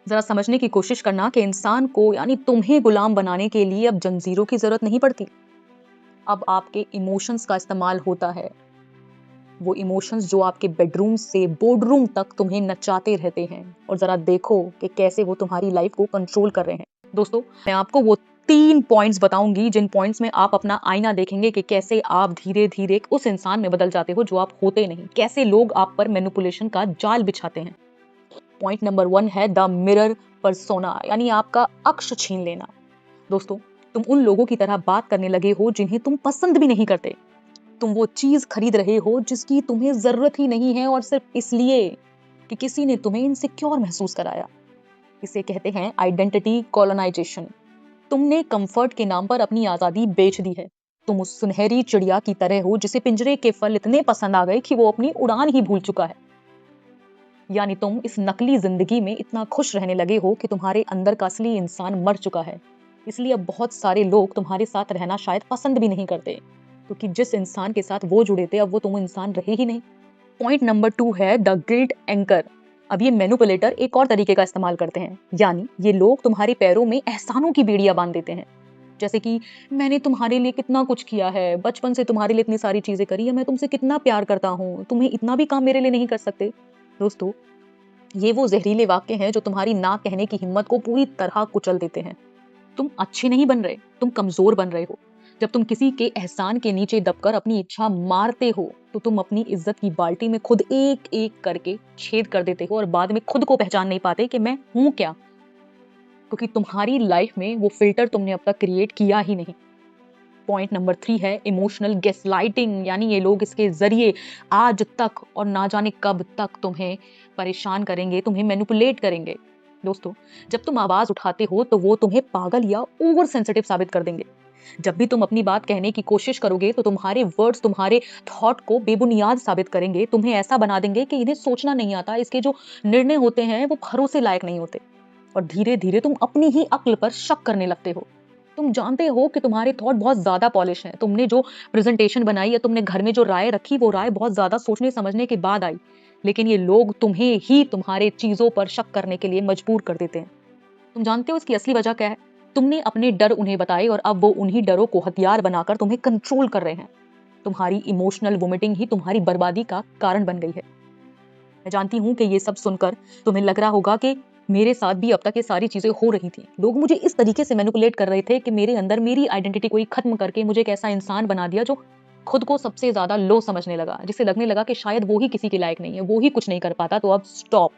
जरा समझने की कोशिश करना कि इंसान को यानी तुम्हें गुलाम बनाने के लिए अब जंजीरों की जरूरत नहीं पड़ती। अब आपके इमोशंस का इस्तेमाल होता है। वो इमोशंस जो आपके बेडरूम से बोर्डरूम तक तुम्हें नचाते रहते हैं, और जरा देखो कि कैसे वो तुम्हारी लाइफ को कंट्रोल कर रहे हैं। दोस्तों, मैं आपको वो 3 पॉइंट्स बताऊंगी जिन पॉइंट्स में आप अपना आईना देखेंगे कि कैसे आप धीरे-धीरे उस इंसान में बदल जाते हो जो आप होते नहीं। कैसे लोग आप पर मैनिपुलेशन का जाल बिछाते हैं। पॉइंट नंबर 1 है द मिरर पर्सोना, यानी आपका अक्ष छीन लेना। दोस्तों, तुम उन लोगों की तरह बात करने लगे हो जिन्हें तुम पसंद भी नहीं करते। तुम वो चीज खरीद रहे हो जिसकी तुम्हें जरूरत ही नहीं है, और सिर्फ इसलिए कि किसी ने तुम्हें इनसिक्योर महसूस कराया। इसे कहते हैं आइडेंटिटी कॉलोनाइजेशन। तुमने कंफर्ट के नाम पर अपनी आजादी बेच दी है। तुम उस सुनहरी चिड़िया की तरह हो जिसे पिंजरे के फल इतने पसंद आ गए कि वो अपनी उड़ान ही भूल चुका है। यानी तुम इस नकली जिंदगी में इतना खुश रहने लगे हो कि तुम्हारे अंदर का असली इंसान मर चुका है। इसलिए अब बहुत सारे लोग तुम्हारे साथ रहना शायद पसंद भी नहीं करते, क्योंकि जिस इंसान के साथ वो जुड़े थे अब वो तुम इंसान रहे ही नहीं। पॉइंट नंबर 2 है द गिल्ट एंकर। अब ये मैनिपुलेटर एक और तरीके का इस्तेमाल करते हैं, यानी ये लोग तुम्हारे पैरों में एहसानों की बेड़ियां बांध देते हैं। जैसे कि मैंने तुम्हारे लिए कितना कुछ किया है, बचपन से तुम्हारे लिए इतनी सारी चीजें करी है, मैं तुमसे कितना प्यार करता हूँ, तुम्हें इतना भी काम मेरे लिए नहीं कर सकते। दोस्तों, ये वो जहरीले वाक्य हैं जो तुम्हारी ना कहने की हिम्मत को पूरी तरह कुचल देते हैं। तुम अच्छे नहीं बन रहे, तुम कमजोर बन रहे हो। जब तुम किसी के एहसान के नीचे दबकर अपनी इच्छा मारते हो, तो तुम अपनी इज्जत की बाल्टी में खुद एक एक करके छेद कर देते हो, और बाद में खुद को पहचान नहीं पाते कि मैं हूं क्या, क्योंकि तुम्हारी लाइफ में वो फिल्टर तुमने अब तक क्रिएट किया ही नहीं। पॉइंट नंबर 3 है इमोशनल गैसलाइटिंग, यानी ये लोग इसके जरिए आज तक और ना जाने कब तक तुम्हें परेशान करेंगे, तुम्हें मैनिपुलेट करेंगे। दोस्तों, जब तुम आवाज उठाते हो तो वो तुम्हें पागल या ओवर सेंसिटिव साबित कर देंगे। जब भी तुम अपनी बात कहने की कोशिश करोगे तो तुम्हारे वर्ड्स तुम्हारे थॉट को बेबुनियाद साबित करेंगे, तुम्हें ऐसा बना देंगे कि इन्हें सोचना नहीं आता, इसके जो निर्णय होते हैं वो भरोसे लायक नहीं होते। और धीरे धीरे तुम अपनी ही अक्ल पर शक करने लगते हो। तुम जानते हो कि तुम्हारे थॉट बहुत ज्यादा पॉलिश हैं, तुमने जो प्रेजेंटेशन बनाई या तुमने घर में जो राय रखी वो राय बहुत ज्यादा सोचने समझने के बाद आई, लेकिन ये लोग तुम्हें ही तुम्हारे चीजों पर शक करने के लिए मजबूर कर देते हैं। तुम जानते हो इसकी असली वजह क्या है? तुमने अपने डर उन्हें बताए और अब वो उन्हीं डरों को हथियार बनाकर तुम्हें कंट्रोल कर रहे हैं। तुम्हारी इमोशनल वोमिटिंग ही तुम्हारी बर्बादी का कारण बन गई है। मैं जानती हूँ कि ये सब सुनकर तुम्हें लग रहा होगा कि मेरे साथ भी अब तक ये सारी चीजें हो रही थी। लोग मुझे इस तरीके से मैनिपुलेट कर रहे थे कि मेरे अंदर मेरी आइडेंटिटी को ही खत्म करके मुझे एक ऐसा इंसान बना दिया जो खुद को सबसे ज्यादा लो समझने लगा, जिसे लगने लगा कि शायद वो ही किसी के लायक नहीं है, वो ही कुछ नहीं कर पाता। तो अब स्टॉप।